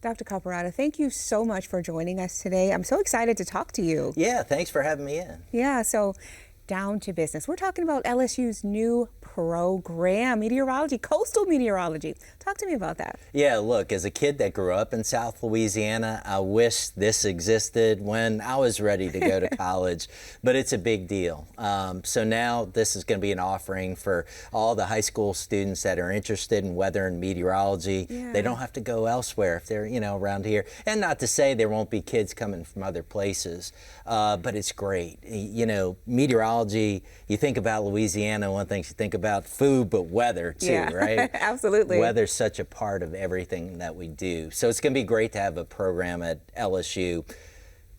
Dr. Caparotta, thank you so much for joining us today. I'm so excited to talk to you. Yeah, thanks for having me in. Yeah, so down to business. We're talking about LSU's new program, meteorology, coastal meteorology. Talk to me about that. Yeah, look, as a kid that grew up in South Louisiana, I wish this existed when I was ready to go to college, but it's a big deal. So now this is going to be an offering for all the high school students that are interested in weather and meteorology. Yeah. They don't have to go elsewhere if they're, around here. And not to say there won't be kids coming from other places, but it's great. Meteorology, you think about Louisiana, one thing you think about food, but weather too, Yeah. right? Absolutely. Weather's such a part of everything that we do. So it's going to be great to have a program at LSU.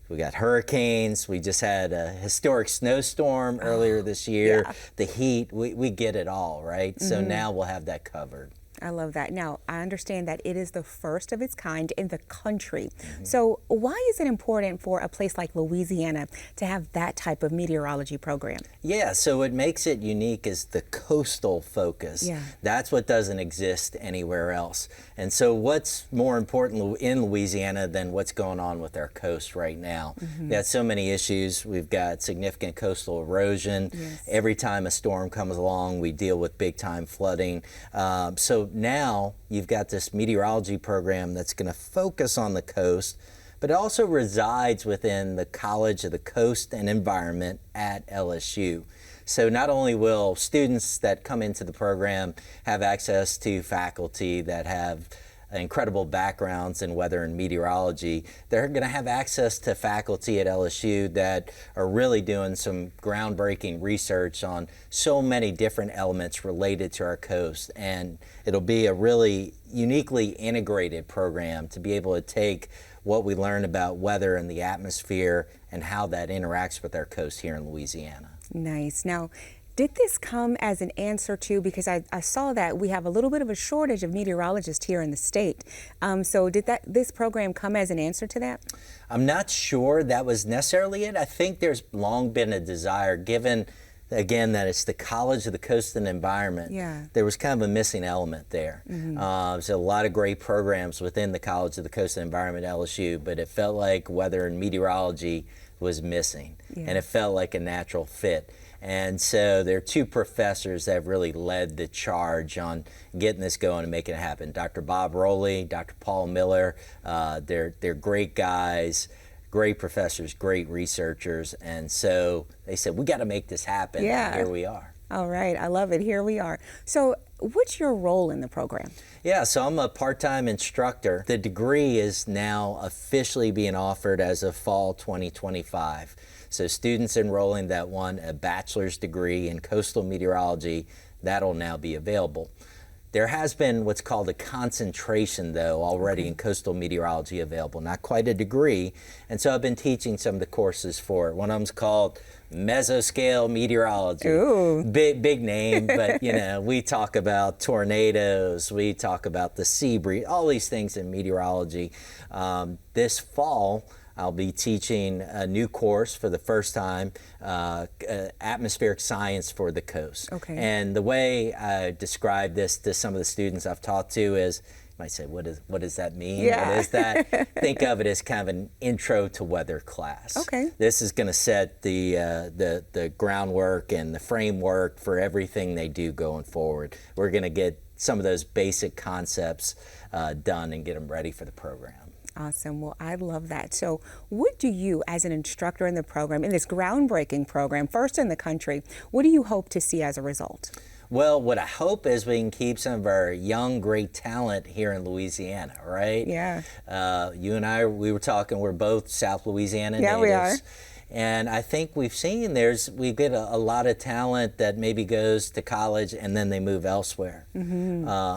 We got hurricanes. We just had a historic snowstorm earlier this year. Yeah. The heat, we get it all, right? So now we'll have that covered. I love that. Now, I understand that it is the first of its kind in the country. So why is it important for a place like Louisiana to have that type of meteorology program? Yeah, so what makes it unique is the coastal focus. Yeah. That's what doesn't exist anywhere else. And so what's more important in Louisiana than what's going on with our coast right now? We got so many issues. We've got significant coastal erosion. Yes. Every time a storm comes along, we deal with big time flooding. So now you've got this meteorology program that's going to focus on the coast, but it also resides within the College of the Coast and Environment at LSU. So not only will students that come into the program have access to faculty that have incredible backgrounds in weather and meteorology, they're going to have access to faculty at LSU that are really doing some groundbreaking research on so many different elements related to our coast. And it'll be a really uniquely integrated program to be able to take what we learn about weather and the atmosphere and how that interacts with our coast here in Louisiana. Nice. Now, did this come as an answer to, because I saw that we have a little bit of a shortage of meteorologists here in the state. So did this program come as an answer to that? I'm not sure that was necessarily it. I think there's long been a desire, given, again, that it's the College of the Coast and Environment. Yeah. There was kind of a missing element there. There's a lot of great programs within the College of the Coast and Environment at LSU, but it felt like weather and meteorology was missing, and it felt like a natural fit. And so there are two professors that have really led the charge on getting this going and making it happen. Dr. Bob Rowley, Dr. Paul Miller, they're great guys, great professors, great researchers. And so they said, we got to make this happen. Yeah. And here we are. All right. I love it. Here we are. So what's your role in the program? Yeah, so I'm a part-time instructor. The degree is now officially being offered as of fall 2025. So students enrolling that want a bachelor's degree in coastal meteorology, that'll now be available. There has been what's called a concentration, though, already in coastal meteorology available, not quite a degree. And so I've been teaching some of the courses for it. One of them's called Mesoscale Meteorology. Ooh. Big name, but we talk about tornadoes, we talk about the sea breeze, all these things in meteorology. This fall, I'll be teaching a new course for the first time, atmospheric science for the coast. Okay. And the way I describe this to some of the students I've talked to is, you might say, what does that mean? Yeah. What is that? Think of it as kind of an intro to weather class. Okay. This is going to set the groundwork and the framework for everything they do going forward. We're going to get some of those basic concepts done and get them ready for the program. Awesome. Well, I love that. So what do you, as an instructor in the program, in this groundbreaking program, first in the country, what do you hope to see as a result? Well, what I hope is we can keep some of our young, great talent here in Louisiana, right? Yeah. You and I, we were talking, we're both South Louisiana Yeah, natives. we are. And I think we get a lot of talent that maybe goes to college and then they move elsewhere.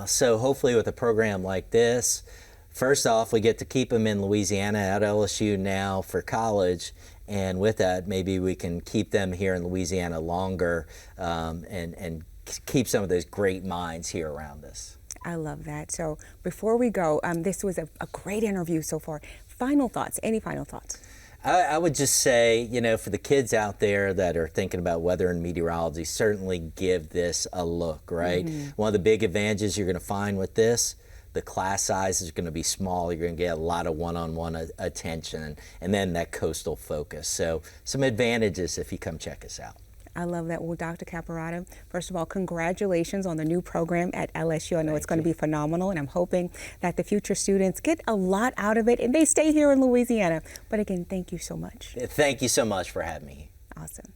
So hopefully with a program like this, first off, we get to keep them in Louisiana at LSU now for college, and with that, maybe we can keep them here in Louisiana longer and keep some of those great minds here around us. I love that. So before we go, this was a great interview so far. Final thoughts, any final thoughts? I would just say, for the kids out there that are thinking about weather and meteorology, certainly give this a look, right? One of the big advantages you're going to find with this, The class size is going to be small. You're going to get a lot of one-on-one attention, and then that coastal focus. So some advantages if you come check us out. I love that. Well, Dr. Caparotta, first of all, congratulations on the new program at LSU. I know it's going to be phenomenal, and I'm hoping that the future students get a lot out of it and they stay here in Louisiana. But again, thank you so much. Thank you so much for having me. Awesome.